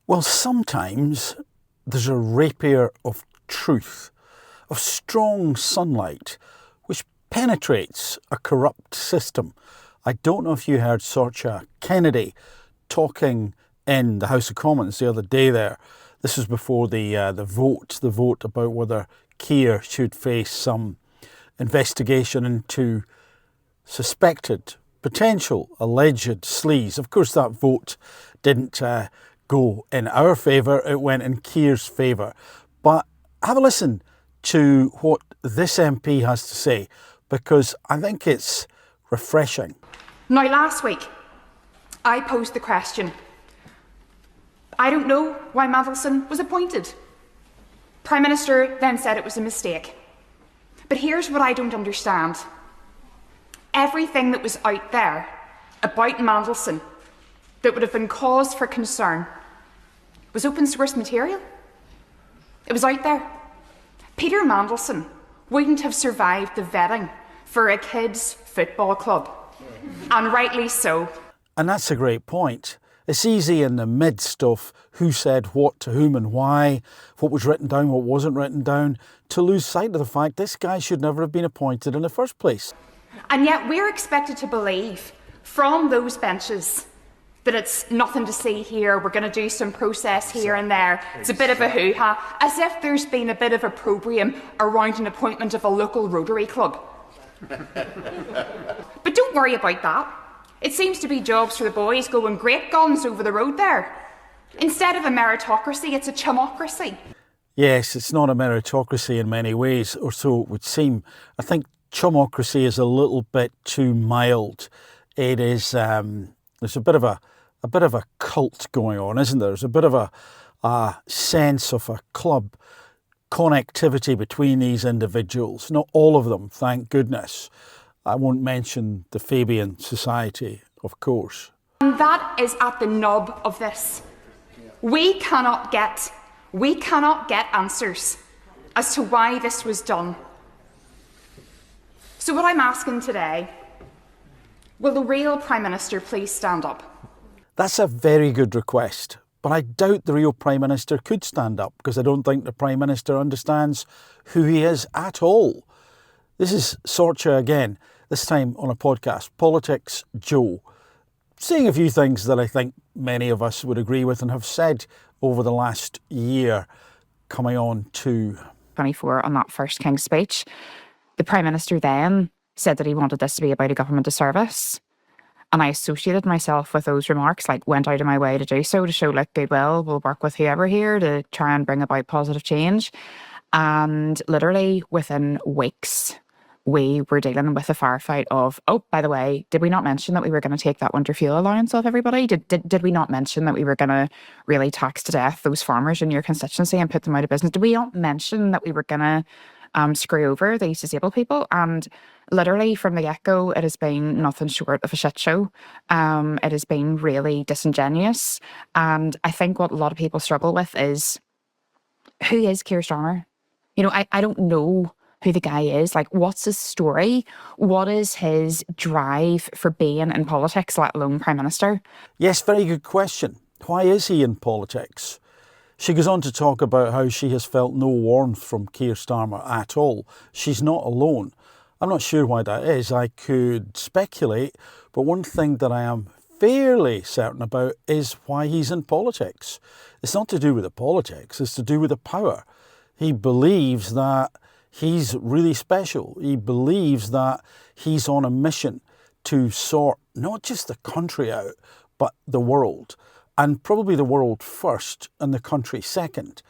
Well, sometimes there's a rapier of truth, of strong sunlight, which penetrates a corrupt system. I don't know if you heard Sorcha Kennedy talking in the House of Commons the other day there. This was before the vote about whether Keir should face some investigation into suspected, potential, alleged sleaze. Of course, that vote didn't go in our favour, it went in Keir's favour. But have a listen to what this MP has to say, because I think it's refreshing. Now, last week, I posed the question. I don't know why Mandelson was appointed. Prime Minister then said it was a mistake. But here's what I don't understand. Everything that was out there about Mandelson that would have been cause for concern was open source material. It was out there. Peter Mandelson wouldn't have survived the vetting for a kids' football club. And rightly so. And that's a great point. It's easy in the midst of who said what to whom and why, what was written down, what wasn't written down, to lose sight of the fact this guy should never have been appointed in the first place. And yet we're expected to believe from those benches that it's nothing to see here, we're going to do some process here and there. It's a bit of a hoo-ha, as if there's been a bit of opprobrium around an appointment of a local Rotary club. But don't worry about that. It seems to be jobs for the boys going great guns over the road there. Instead of a meritocracy, it's a chumocracy. Yes, it's not a meritocracy in many ways, or so it would seem. I think chumocracy is a little bit too mild. It is, there's a bit of a cult going on, isn't there? There's a bit of a sense of a club connectivity between these individuals. Not all of them, thank goodness. I won't mention the Fabian Society, of course. And that is at the nub of this. We cannot get answers as to why this was done. So what I'm asking today, will the real Prime Minister please stand up? That's a very good request, but I doubt the real Prime Minister could stand up, because I don't think the Prime Minister understands who he is at all. This is Sorcha again, this time on a podcast, Politics Joe, saying a few things that I think many of us would agree with and have said over the last year, coming on to 24 on that first King's speech. The Prime Minister then said that he wanted this to be about a government of service. And I associated myself with those remarks, like went out of my way to do so, to show like goodwill, we'll work with whoever here to try and bring about positive change. And literally within weeks, we were dealing with a firefight of, oh, by the way, did we not mention that we were going to take that winter fuel allowance off everybody? Did we not mention that we were going to really tax to death those farmers in your constituency and put them out of business? Did we not mention that we were going to screw over these disabled people? And literally from the get-go, it has been nothing short of a shit show. It has been really disingenuous. And I think what a lot of people struggle with is, who is Keir Starmer? You know, I don't know who the guy is. Like, what's his story? What is his drive for being in politics, let alone Prime Minister? Yes, very good question. Why is he in politics? She goes on to talk about how she has felt no warmth from Keir Starmer at all. She's not alone. I'm not sure why that is. I could speculate, but one thing that I am fairly certain about is why he's in politics. It's not to do with the politics, it's to do with the power. He believes that he's really special. He believes that he's on a mission to sort not just the country out, but the world. And probably the world first and the country second.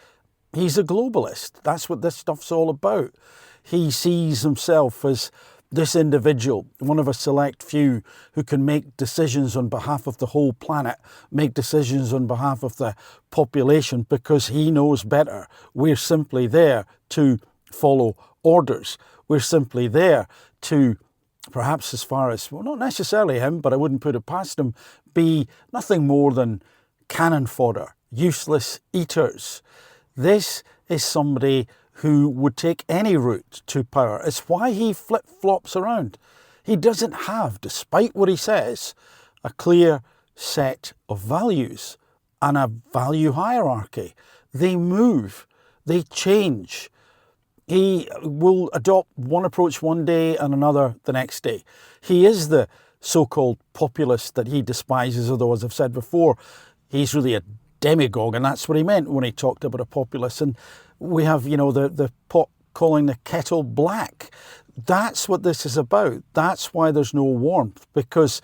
He's a globalist. That's what this stuff's all about. He sees himself as this individual, one of a select few who can make decisions on behalf of the whole planet, make decisions on behalf of the population, because he knows better. We're simply there to follow orders. We're simply there to, perhaps as far as, well, not necessarily him, but I wouldn't put it past him, be nothing more than cannon fodder, useless eaters. This is somebody who would take any route to power. It's why he flip-flops around. He doesn't have, despite what he says, a clear set of values. and a value hierarchy. They move, they change. He will adopt one approach one day and another the next day. He is the so-called populist that he despises, although, as I've said before, he's really a demagogue, and that's what he meant when he talked about a populist. And we have, you know, the pot calling the kettle black. That's what this is about. That's why there's no warmth, because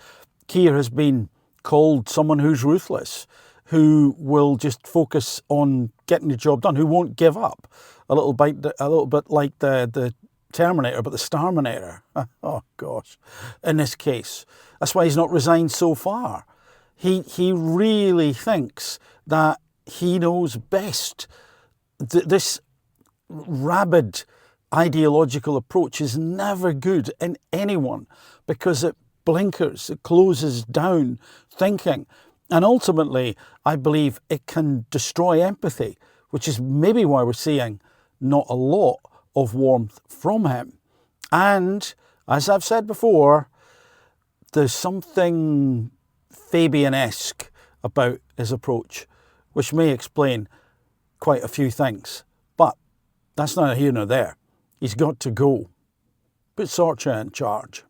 Keir has been called someone who's ruthless, who will just focus on getting the job done, who won't give up. A little bit like the Terminator, but the Starminator. Oh gosh, in this case. That's why he's not resigned so far. He really thinks that he knows best. This rabid ideological approach is never good in anyone, because it blinkers, it closes down thinking. And ultimately, I believe it can destroy empathy, which is maybe why we're seeing not a lot of warmth from him. And as I've said before, there's something Fabian-esque about his approach, which may explain quite a few things. But that's neither here nor there. He's got to go. Put Sorcha in charge.